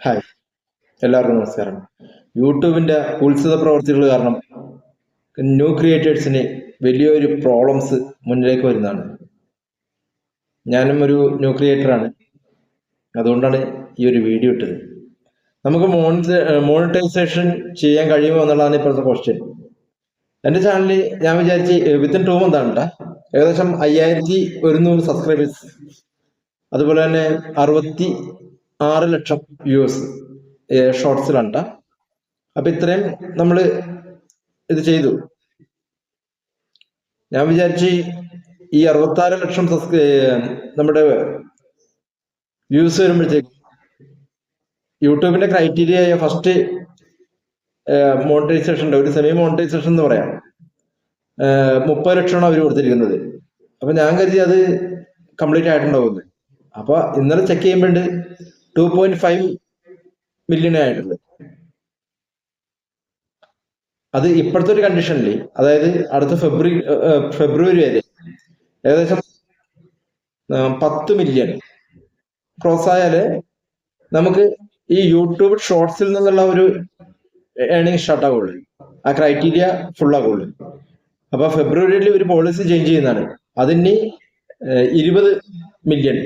Hi, എല്ലാവർക്കും നമസ്കാരം. യൂട്യൂബിന്റെ ഉത്സവ പ്രവർത്തികൾ കാരണം ന്യൂ ക്രിയേറ്റേഴ്സിന് വലിയൊരു പ്രോബ്ലംസ് മുന്നിലേക്ക് വരുന്നതാണ്. ഞാനും ഒരു ന്യൂ ക്രിയേറ്ററാണ്, അതുകൊണ്ടാണ് ഈ ഒരു വീഡിയോ ഇട്ടത്. നമുക്ക് മോണിറ്റൈസേഷൻ ചെയ്യാൻ കഴിയുമോ എന്നുള്ളതാണ് ഇപ്പോഴത്തെ ക്വസ്റ്റ്യൻ. എൻ്റെ ചാനലിൽ ഞാൻ വിചാരിച്ച് വിത്തിൻ 2 മന്ത് ആണ് ഏകദേശം 5100 സബ്സ്ക്രൈബേഴ്സ്, അതുപോലെ തന്നെ 66 ലക്ഷം വ്യൂവേഴ്സ് ഷോർട്സിലാണ്. അപ്പൊ ഇത്രയും നമ്മൾ ഇത് ചെയ്തു. ഞാൻ വിചാരിച്ച് ഈ 66 ലക്ഷം നമ്മുടെ വ്യൂസ് വരുമ്പോഴത്തേക്കും യൂട്യൂബിന്റെ ക്രൈറ്റീരിയ ഫസ്റ്റ് മോണിറ്റൈസേഷൻ്റെ ഒരു സെമി മോണിറ്റൈസേഷൻ എന്ന് പറയാം 30 ലക്ഷമാണ് അവർ കൊടുത്തിരിക്കുന്നത്. അപ്പൊ ഞാൻ കരുതി അത് കംപ്ലീറ്റ് ആയിട്ടുണ്ടാവുന്നത്. അപ്പൊ ഇന്നലെ ചെക്ക് ചെയ്യുമ്പോൾ 2.5 മില്യൺ ആയിട്ടുണ്ട്. അത് ഇപ്പോഴത്തെ ഒരു കണ്ടീഷനിൽ, അതായത് അടുത്ത ഫെബ്രുവരി വരെ ഏകദേശം 10 മില്യൺ ക്രോസ് ആയാല് നമുക്ക് ഈ യൂട്യൂബ് ഷോർട്സിൽ നിന്നുള്ള ഒരു ഏണിങ് സ്റ്റാർട്ട് ആവുള്ളൂ, ആ ക്രൈറ്റീരിയ ഫുൾ ആവുള്ളൂ. അപ്പൊ ഫെബ്രുവരിയിൽ ഒരു പോളിസി ചേഞ്ച് ചെയ്യുന്നതാണ്. അതിന് 20 മില്യൺ,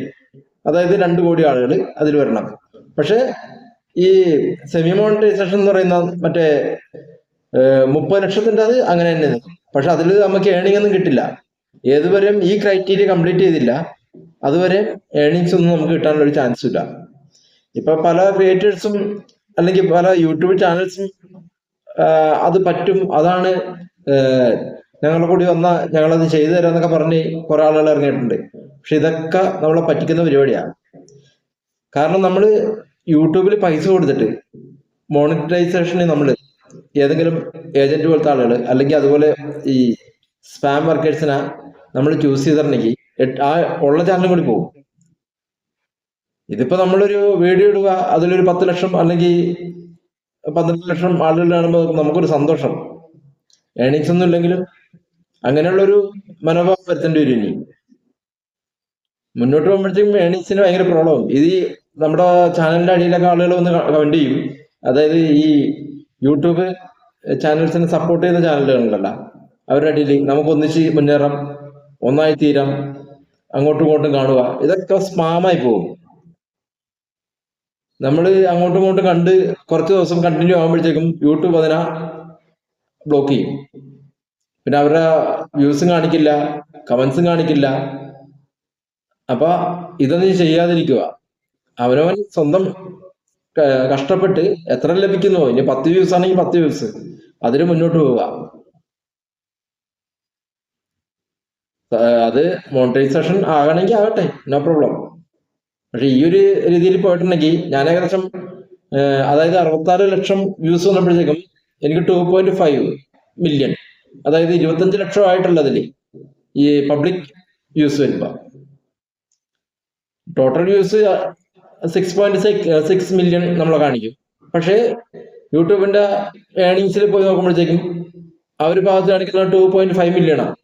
അതായത് 2 കോടി ആളുകൾ അതിൽ വരണം. പക്ഷെ ഈ സെമി മോണിറ്റൈസേഷൻ എന്ന് പറയുന്ന മറ്റേ 30 ലക്ഷത്തിന്റെ അത് അങ്ങനെ തന്നെ നിൽക്കും. പക്ഷെ അതിൽ നമുക്ക് ഏണിംഗ് ഒന്നും കിട്ടില്ല. ഏതുവരെ ഈ ക്രൈറ്റീരിയ കംപ്ലീറ്റ് ചെയ്തില്ല അതുവരെ ഏണിങ്സ് ഒന്നും നമുക്ക് കിട്ടാനുള്ള ഒരു ചാൻസും ഇല്ല. ഇപ്പൊ പല ക്രിയേറ്റേഴ്സും അല്ലെങ്കിൽ പല യൂട്യൂബ് ചാനൽസും അത് പറ്റും, അതാണ് ഞങ്ങളെ കൂടി വന്ന ഞങ്ങളത് ചെയ്തു തരാന്നൊക്കെ പറഞ്ഞ് കുറെ ആളുകൾ ഇറങ്ങിയിട്ടുണ്ട്. പക്ഷെ ഇതൊക്കെ നമ്മളെ പറ്റിക്കുന്ന പരിപാടിയാണ്. കാരണം നമ്മൾ യൂട്യൂബിൽ പൈസ കൊടുത്തിട്ട് മോണിറ്റൈസേഷന് നമ്മൾ ഏതെങ്കിലും ഏജന്റ് പോലത്തെ ആളുകൾ അല്ലെങ്കിൽ അതുപോലെ ഈ സ്പാം വർക്കേഴ്സിനെ നമ്മൾ ചൂസ് ചെയ്തിട്ടുണ്ടെങ്കിൽ ആ ഉള്ള ചാനലും കൂടി പോകും. ഇതിപ്പോ നമ്മളൊരു വീഡിയോ ഇടുക, അതിലൊരു 10 ലക്ഷം അല്ലെങ്കിൽ 12 ലക്ഷം ആളുകൾ കാണുമ്പോൾ നമുക്കൊരു സന്തോഷം. ഏണിങ്സ് ഒന്നും ഇല്ലെങ്കിലും അങ്ങനെയുള്ളൊരു മനോഭാവം വരുത്തേണ്ടി വരും. ഇനി മുന്നോട്ട് പോകുമ്പോഴത്തേക്കും ഏണിങ്സിന് ഭയങ്കര പ്രോബ്ലം. ഇത് നമ്മുടെ ചാനലിന്റെ അടിയിലൊക്കെ ആളുകൾ വന്ന് കമന്റ് ചെയ്യും. അതായത് ഈ യൂട്യൂബ് ചാനൽസിനെ സപ്പോർട്ട് ചെയ്യുന്ന ചാനലുകളുണ്ടല്ല, അവരുടെ അടിയിൽ നമുക്ക് ഒന്നിച്ച് മുന്നേറാം, ഒന്നായി തീരാം, അങ്ങോട്ടും ഇങ്ങോട്ടും കാണുക, ഇതൊക്കെ സ്പാമായി പോകും. നമ്മൾ അങ്ങോട്ടും ഇങ്ങോട്ടും കണ്ട് കുറച്ച് ദിവസം കണ്ടിന്യൂ ആകുമ്പോഴത്തേക്കും യൂട്യൂബ് അതിനെ ബ്ലോക്ക് ചെയ്യും. പിന്നെ അവരുടെ വ്യൂസും കാണിക്കില്ല, കമന്റ്സും കാണിക്കില്ല. അപ്പൊ ഇതൊന്നും ചെയ്യാതിരിക്കുക. അവനവൻ സ്വന്തം കഷ്ടപ്പെട്ട് എത്ര ലഭിക്കുന്നു, ഇനി 10 വ്യൂസ് ആണെങ്കിൽ 10 വ്യൂസ്, അതിന് മുന്നോട്ട് പോവുക. അത് മോണിറ്റൈസേഷൻ ആകണമെങ്കിൽ ആകട്ടെ, നോ പ്രോബ്ലം. പക്ഷെ ഈ ഒരു രീതിയിൽ പോയിട്ടുണ്ടെങ്കിൽ ഞാൻ ഏകദേശം അതായത് 66 ലക്ഷം വ്യൂസ് വന്നപ്പോഴത്തേക്കും എനിക്ക് 2.5 മില്യൺ, അതായത് 25 ലക്ഷം ആയിട്ടുള്ളതിൽ ഈ പബ്ലിക് വ്യൂസ് വരുമ്പോ ടോട്ടൽ വ്യൂസ് 6.6 മില്യൺ നമ്മളെ കാണിക്കും. പക്ഷേ യൂട്യൂബിന്റെ ഏണിങ്സിൽ പോയി നോക്കുമ്പോഴത്തേക്കും ആ ഒരു ഭാഗത്ത് കാണിക്കുന്ന 2.5 മില്യൺ ആണ്.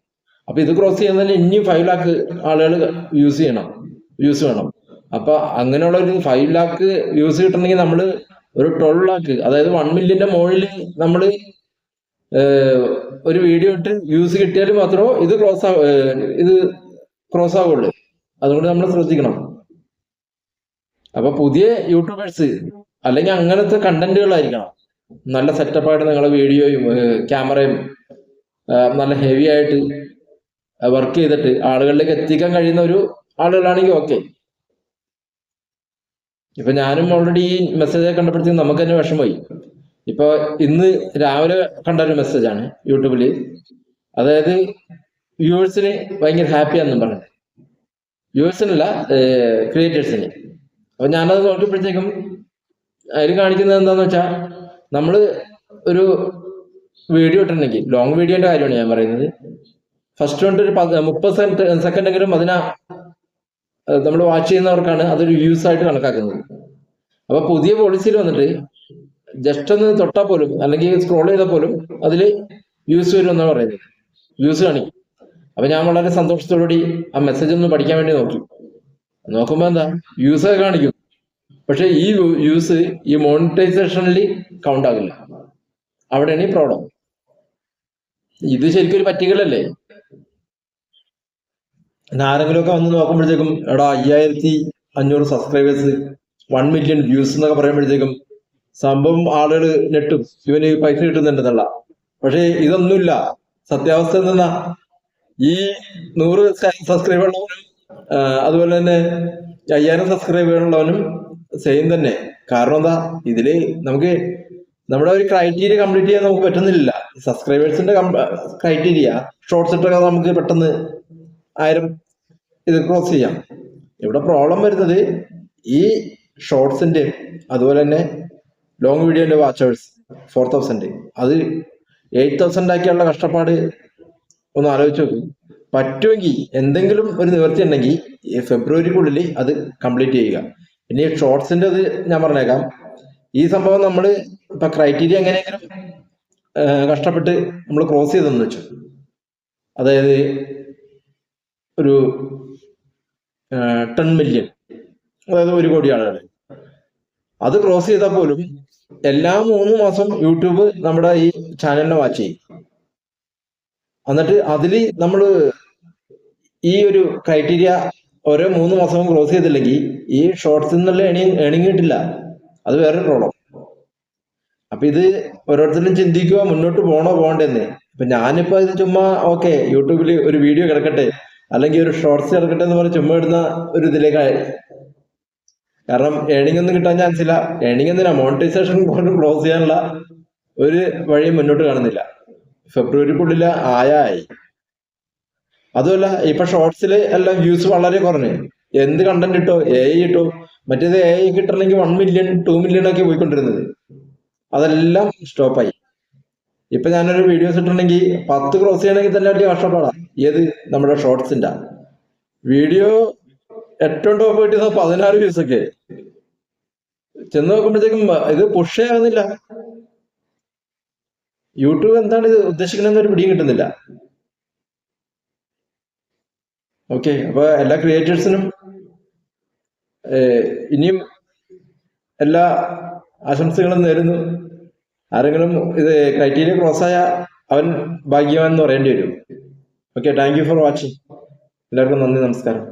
അപ്പൊ ഇത് ക്രോസ് ചെയ്യുന്നതിന് ഇനി 5 ലാക്ക് ആളുകൾ വ്യൂസ് വേണം. അപ്പൊ അങ്ങനെയുള്ള ഒരു 5 ലാക്ക് വ്യൂസ് കിട്ടണമെങ്കിൽ നമ്മൾ ഒരു 12 ലാക്ക്, അതായത് 1 മില്യന്റെ മുകളിൽ നമ്മൾ ഒരു വീഡിയോ ഇട്ട് വ്യൂസ് കിട്ടിയാൽ മാത്രമേ ഇത് ക്രോസ് ആവുള്ളൂ. അതുകൊണ്ട് നമ്മൾ ശ്രദ്ധിക്കണം. അപ്പൊ പുതിയ യൂട്യൂബേഴ്സ് അല്ലെങ്കിൽ അങ്ങനത്തെ കണ്ടന്റുകളായിരിക്കണം, നല്ല സെറ്റപ്പായിട്ട് നിങ്ങളെ വീഡിയോയും ക്യാമറയും നല്ല ഹെവി ആയിട്ട് വർക്ക് ചെയ്തിട്ട് ആളുകളിലേക്ക് എത്തിക്കാൻ കഴിയുന്ന ഒരു ആളുകളാണെങ്കിൽ ഓക്കെ. ഇപ്പൊ ഞാനും ഓൾറെഡി ഈ മെസ്സേജ് കണ്ടപ്പോഴത്തേക്കും നമുക്ക് തന്നെ വിഷമമായി. ഇപ്പൊ ഇന്ന് രാവിലെ കണ്ട ഒരു മെസ്സേജാണ് യൂട്യൂബില്, അതായത് വ്യൂവേഴ്സിന് ഭയങ്കര ഹാപ്പിയാണെന്നും പറഞ്ഞു. വ്യൂവേഴ്സിനല്ല, ക്രിയേറ്റേഴ്സിന്. അപ്പൊ ഞാനത് നോക്കിയപ്പോഴത്തേക്കും അതിൽ കാണിക്കുന്നത് എന്താന്ന് വെച്ചാൽ, നമ്മള് ഒരു വീഡിയോ ഇട്ടിട്ടുണ്ടെങ്കിൽ, ലോങ് വീഡിയോന്റെ കാര്യമാണ് ഞാൻ പറയുന്നത്, ഫസ്റ്റ് കൊണ്ട് ഒരു 30 സെക്കൻഡെങ്കിലും അതിനെ നമ്മൾ വാച്ച് ചെയ്യുന്നവർക്കാണ് അതൊരു വ്യൂസ് ആയിട്ട് കണക്കാക്കുന്നത്. അപ്പൊ പുതിയ പോളിസിയിൽ വന്നിട്ട് ജസ്റ്റ് ഒന്ന് തൊട്ടാൽ പോലും അല്ലെങ്കിൽ സ്ക്രോൾ ചെയ്താൽ പോലും അതിൽ വ്യൂസ് വരും എന്നാണ് പറയുന്നത്, വ്യൂസ് കാണിക്കും. അപ്പൊ ഞാൻ വളരെ സന്തോഷത്തോടുകൂടി ആ മെസ്സേജ് ഒന്ന് പഠിക്കാൻ വേണ്ടി നോക്കുമ്പോ എന്താ വ്യൂസ് ഒക്കെ കാണിക്കും, പക്ഷെ ഈ വ്യൂസ് ഈ മോണിറ്റൈസേഷനിൽ കൗണ്ട് ആകില്ല. അവിടെയാണ് ഈ പ്രോബ്ലം. ഇത് ശരിക്കും ഒരു പറ്റിക്കലല്ലേ? ആരെങ്കിലും ഒക്കെ വന്ന് നോക്കുമ്പോഴത്തേക്കും എടാ 5500 സബ്സ്ക്രൈബേഴ്സ്, 1 മില്യൺ വ്യൂസ് എന്നൊക്കെ പറയുമ്പോഴത്തേക്കും സംഭവം ആളുകൾ നെട്ടും, ഇവന് പൈസ കിട്ടുന്നുണ്ടെന്നുള്ള. പക്ഷെ ഇതൊന്നുമില്ല. സത്യാവസ്ഥ എന്തെന്നാ, ഈ 100 സബ്സ്ക്രൈബർ ഉള്ളവനും അതുപോലെ തന്നെ 5000 സബ്സ്ക്രൈബർ ഉള്ളവനും സെയിം തന്നെ. കാരണം എന്താ, ഇതില് നമുക്ക് നമ്മുടെ ഒരു ക്രൈറ്റീരിയ കംപ്ലീറ്റ് ചെയ്യാൻ നമുക്ക് പറ്റുന്നില്ല. സബ്സ്ക്രൈബേഴ്സിന്റെ ക്രൈറ്റീരിയ ഷോർട്സ് ഇട്ടൊക്കെ നമുക്ക് പെട്ടെന്ന് 1000 ഇത് ക്രോസ് ചെയ്യാം. ഇവിടെ പ്രോബ്ലം വരുന്നത് ഈ ഷോർട്സിന്റെ അതുപോലെ തന്നെ ലോങ് വീഡിയോന്റെ വാച്ചേഴ്സ് 4000, അത് 8000 ആക്കിയുള്ള കഷ്ടപ്പാട് ഒന്ന് ആലോചിച്ച് നോക്കും. പറ്റുമെങ്കിൽ എന്തെങ്കിലും ഒരു നിവൃത്തി ഉണ്ടെങ്കിൽ ഈ ഫെബ്രുവരിക്കുള്ളിൽ അത് കംപ്ലീറ്റ് ചെയ്യുക. പിന്നെ ഈ ഷോർട്സിന്റെ അത് ഞാൻ പറഞ്ഞേക്കാം. ഈ സംഭവം നമ്മൾ ഇപ്പൊ ക്രൈറ്റീരിയ എങ്ങനെയെങ്കിലും കഷ്ടപ്പെട്ട് നമ്മൾ ക്രോസ് ചെയ്തെന്ന് വെച്ചു, അതായത് ഒരു 10 മില്യൺ, അതായത് 1 കോടി ആളുകൾ അത് ക്രോസ് ചെയ്താൽ പോലും എല്ലാ 3 മാസം യൂട്യൂബ് നമ്മുടെ ഈ ചാനലിനെ വാച്ച് ചെയ്യും. എന്നിട്ട് അതിൽ നമ്മൾ ഈ ഒരു ക്രൈറ്റീരിയ ഓരോ 3 മാസവും ക്രോസ് ചെയ്തില്ലെങ്കിൽ ഈ ഷോർട്സിൽ നിന്നുള്ള ഏണിങ് കിട്ടില്ല. അത് വേറൊരു പ്രോബ്ലം. അപ്പൊ ഇത് ഓരോരുത്തരും ചിന്തിക്കുക, മുന്നോട്ട് പോകണോ പോകണ്ടെന്ന്. ഇപ്പൊ ഞാനിപ്പോ ഇത് ചുമ്മാ ഓക്കെ യൂട്യൂബിൽ ഒരു വീഡിയോ കിടക്കട്ടെ അല്ലെങ്കിൽ ഒരു ഷോർട്സ് കിടക്കട്ടെ എന്ന് പറഞ്ഞ് ചുമ്മാ ഇടുന്ന ഒരു ഇതിലേക്കായി. കാരണം ഏണിംഗ് ഒന്നും കിട്ടാൻ ചാൻസ് ഇല്ല. ഏണിംഗ് എന്തിനാ, മോണിറ്റൈസേഷൻ പോലും ക്ലോസ് ചെയ്യാനുള്ള ഒരു വഴിയും മുന്നോട്ട് കാണുന്നില്ല. ഫെബ്രുവരിക്കുള്ളിൽ ആയി. അതുമല്ല ഇപ്പൊ ഷോർട്സിൽ എല്ലാം വ്യൂസ് വളരെ കുറഞ്ഞു. എന്ത് കണ്ടന്റ് ഇട്ടോ, AI ഇട്ടോ. മറ്റേത് AI കിട്ടണമെങ്കിൽ 1 മില്യൺ 2 മില്യൺ ഒക്കെ പോയിക്കൊണ്ടിരുന്നത്, അതെല്ലാം സ്റ്റോപ്പായി. ഇപ്പൊ ഞാനൊരു വീഡിയോസ് ഇട്ടിട്ടുണ്ടെങ്കിൽ 10 ക്രോസ് ചെയ്യണമെങ്കിൽ തന്നെ വലിയ കഷ്ടപ്പാടാ. ഏത് നമ്മുടെ ഷോർട്സിന്റെ വീഡിയോ ഏറ്റവും ടോപ്പ് കിട്ടിയത് 16 വ്യൂസ് ഒക്കെ ചെന്ന് നോക്കുമ്പോഴത്തേക്കും ഇത് പുഷ് ആവുന്നില്ല. യൂട്യൂബ് എന്താണ് ഇത് ഉദ്ദേശിക്കണമെന്ന് ഒരു പിടിയും കിട്ടുന്നില്ല. ഓക്കെ, അപ്പൊ എല്ലാ ക്രിയേറ്റേഴ്സിനും ഇനിയും എല്ലാ ആശംസകളും നേരുന്നു. ആരെങ്കിലും ഇത് ക്രൈറ്റീരിയ ക്രോസ് ആയ അവൻ ഭാഗ്യവാൻ എന്ന് പറയേണ്ടി വരും. Okay, thank you for watching. എല്ലാവർക്കും നന്ദി, നമസ്കാരം.